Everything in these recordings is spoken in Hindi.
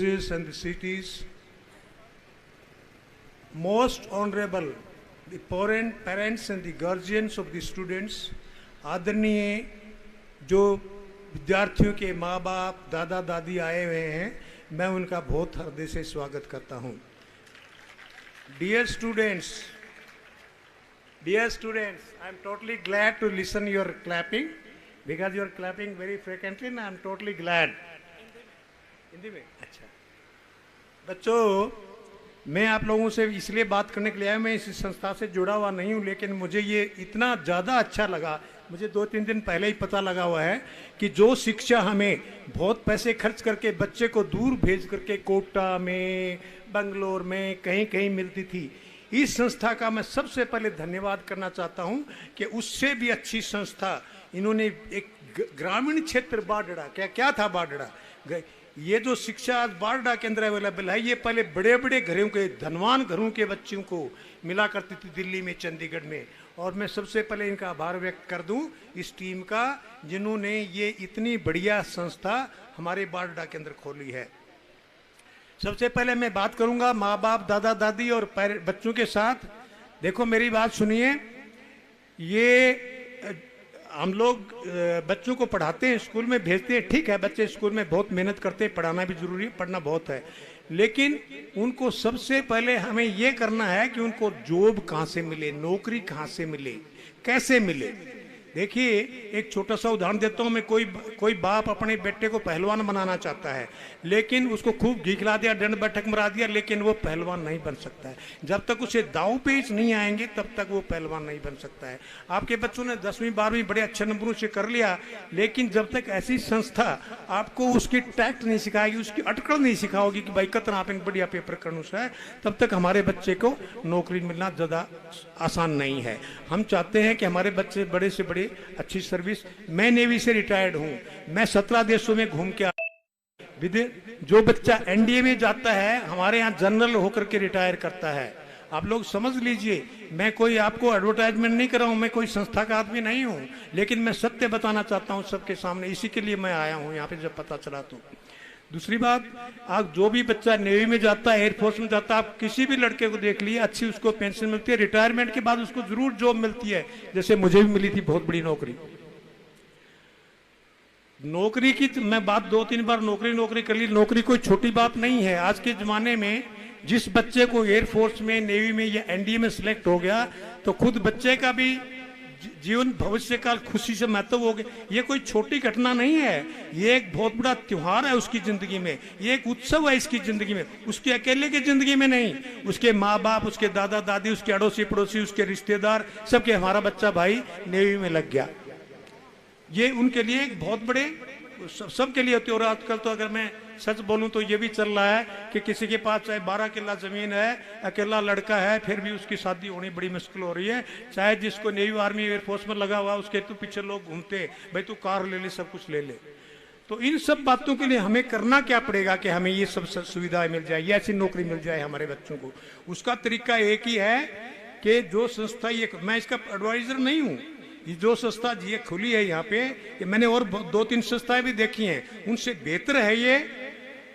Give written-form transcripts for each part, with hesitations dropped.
And the cities, most honorable the parents and the guardians of the students, आदरणीय जो विद्यार्थियों के माँ बाप दादा दादी आए हुए हैं, मैं उनका बहुत हृदय से स्वागत करता हूँ। Dear students, I am totally glad to listen your clapping because you are clapping very frequently and I am totally glad. Hindi में अच्छा बच्चों, मैं आप लोगों से इसलिए बात करने के लिए आया, मैं इस संस्था से जुड़ा हुआ नहीं हूँ, लेकिन मुझे ये इतना ज़्यादा अच्छा लगा, मुझे 2-3 दिन पहले ही पता लगा हुआ है कि जो शिक्षा हमें बहुत पैसे खर्च करके बच्चे को दूर भेज करके कोटा में, बंगलोर में कहीं कहीं मिलती थी, इस संस्था का मैं सबसे पहले धन्यवाद करना चाहता हूँ कि उससे भी अच्छी संस्था इन्होंने एक ग्रामीण क्षेत्र बाढ़ड़ा, क्या था बाढ़ड़ा, ये जो शिक्षा आज बाढ़ड़ा के अंदर अवेलेबल है, ये पहले बड़े बड़े घरों के धनवान घरों के बच्चों को मिला करती थी दिल्ली में, चंडीगढ़ में। और मैं सबसे पहले इनका आभार व्यक्त कर दूं इस टीम का, जिन्होंने ये इतनी बढ़िया संस्था हमारे बाढ़ड़ा के अंदर खोली है। सबसे पहले मैं बात करूंगा माँ बाप दादा दादी और बच्चों के साथ। देखो मेरी बात सुनिए, ये हम लोग बच्चों को पढ़ाते हैं, स्कूल में भेजते हैं, ठीक है, बच्चे स्कूल में बहुत मेहनत करते हैं, पढ़ाना भी जरूरी है, पढ़ना बहुत है, लेकिन उनको सबसे पहले हमें ये करना है कि उनको जॉब कहाँ से मिले, नौकरी कहाँ से मिले, कैसे मिले। देखिए एक छोटा सा उदाहरण देता हूँ मैं, कोई बाप अपने बेटे को पहलवान बनाना चाहता है, लेकिन उसको खूब घी खिला दिया, दंड बैठक मरा दिया, लेकिन वो पहलवान नहीं बन सकता है। जब तक उसे दांव पेच नहीं आएंगे तब तक वो पहलवान नहीं बन सकता है। आपके बच्चों ने 10वीं 12वीं बड़े अच्छे नंबरों से कर लिया, लेकिन जब तक ऐसी संस्था आपको उसकी टैक्ट नहीं सिखाएगी, उसकी अटकड़ नहीं सिखाओगी कि भाई कितना आप बढ़िया पेपर करना है, तब तक हमारे बच्चे को नौकरी मिलना ज़्यादा आसान नहीं है। हम चाहते हैं कि हमारे बच्चे बड़े से बड़े अच्छी सर्विस। मैं नेवी से रिटायर्ड हूं, मैं 17 देशों में घूम के जो बच्चा एनडीए में जाता है हमारे यहाँ जनरल होकर के रिटायर करता है। आप लोग समझ लीजिए, मैं कोई आपको एडवर्टाइजमेंट नहीं कर रहा हूं, मैं कोई संस्था का आदमी नहीं हूं, लेकिन मैं सत्य बताना चाहता हूं सबके सामने, इसी के लिए मैं आया हूं यहाँ पे जब पता चला तो। दूसरी बात, आप जो भी बच्चा नेवी में जाता है, एयरफोर्स में जाता है, आप किसी भी लड़के को देख लिए, अच्छी उसको पेंशन मिलती है, रिटायरमेंट के बाद उसको जरूर जॉब मिलती है, जैसे मुझे भी मिली थी बहुत बड़ी नौकरी। नौकरी की मैं बात 2-3 बार नौकरी कर ली, नौकरी कोई छोटी बात नहीं है। आज के जमाने में जिस बच्चे को एयरफोर्स में, नेवी में या एनडीए में सिलेक्ट हो गया, तो खुद बच्चे का भी जीवन भविष्य काल खुशी से महत्व हो गया। ये कोई छोटी घटना नहीं है, ये एक बहुत बड़ा त्योहार है उसकी जिंदगी में, ये एक उत्सव है इसकी जिंदगी में, उसके अकेले की जिंदगी में नहीं, उसके माँ बाप, उसके दादा दादी, उसके अड़ोसी पड़ोसी, उसके रिश्तेदार, सबके हमारा बच्चा भाई नेवी में लग गया, ये उनके लिए एक बहुत बड़े सबके लिए होती है। और आजकल तो अगर मैं सच बोलूं तो ये भी चल रहा है कि किसी के पास चाहे 12 किला जमीन है, अकेला लड़का है, फिर भी उसकी शादी होनी बड़ी मुश्किल हो रही है। चाहे जिसको नेवी आर्मी एयरफोर्स में लगा हुआ, उसके तो पीछे लोग घूमते, भाई तू कार ले ले, सब कुछ ले ले। तो इन सब बातों के लिए हमें करना क्या पड़ेगा कि हमें ये सब सुविधाएं मिल जाए, ये ऐसी नौकरी मिल जाए हमारे बच्चों को। उसका तरीका एक ही है कि जो संस्था, ये मैं इसका एडवाइजर नहीं हूँ, ये जो संस्था ये खुली है यहाँ पे, ये मैंने और 2-3 संस्थाएं भी देखी हैं, उनसे बेहतर है ये,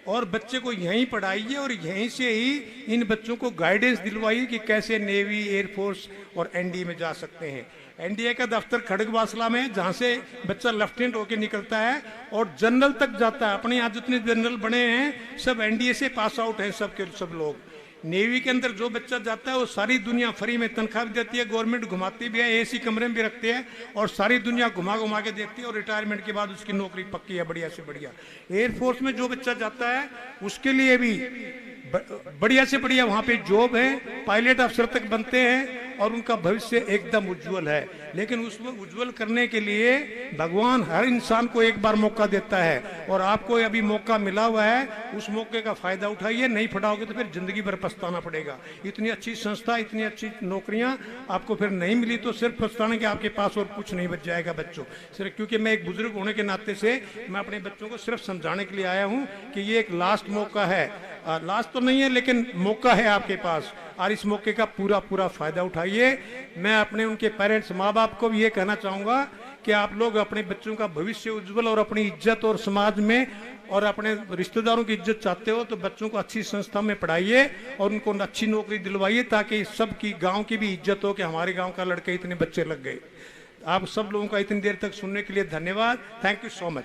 और बच्चे को यहीं पढ़ाइए और यहीं से ही इन बच्चों को गाइडेंस दिलवाइए कि कैसे नेवी, एयरफोर्स और एनडीए में जा सकते हैं। एनडीए का दफ्तर खड़गवासला में, जहाँ से बच्चा लेफ्टिनेंट होकर निकलता है और जनरल तक जाता है। अपने यहाँ जितने जनरल बने हैं सब एनडीए से पास आउट हैं, सब लोग। नेवी के अंदर जो बच्चा जाता है वो सारी दुनिया फ्री में तनख्वाह भी देती है, गवर्नमेंट घुमाती भी है, एसी कमरे में भी रखते हैं और सारी दुनिया घुमा के देती है, और रिटायरमेंट के बाद उसकी नौकरी पक्की है बढ़िया से बढ़िया। एयरफोर्स में जो बच्चा जाता है उसके लिए भी बढ़िया से बढ़िया वहाँ पे जॉब है, पायलट अफसर तक बनते हैं और उनका भविष्य एकदम उज्जवल है। लेकिन उसमें उज्जवल करने के लिए भगवान हर इंसान को एक बार मौका देता है, और आपको अभी मौका मिला हुआ है, उस मौके का फायदा उठाइए, नहीं पढ़ाओगे तो फिर जिंदगी भर पछताना पड़ेगा। इतनी अच्छी संस्था, इतनी अच्छी नौकरियां आपको फिर नहीं मिली तो सिर्फ पछताने के आपके पास और कुछ नहीं बच जाएगा बच्चों। सिर्फ क्योंकि मैं एक बुजुर्ग होने के नाते से मैं अपने बच्चों को सिर्फ समझाने के लिए आया हूँ कि ये एक लास्ट मौका है, लास्ट तो नहीं है लेकिन मौका है आपके पास, और इस मौके का पूरा फायदा उठाइए। मैं अपने उनके पेरेंट्स, माँ बाप को भी ये कहना चाहूँगा कि आप लोग अपने बच्चों का भविष्य उज्जवल और अपनी इज्जत और समाज में और अपने रिश्तेदारों की इज्जत चाहते हो तो बच्चों को अच्छी संस्था में पढ़ाइए और उनको अच्छी नौकरी दिलवाइए, ताकि सबकी गांव की भी इज्जत हो कि हमारे गांव का लड़के इतने बच्चे लग गए। आप सब लोगों का इतनी देर तक सुनने के लिए धन्यवाद। Thank you so much.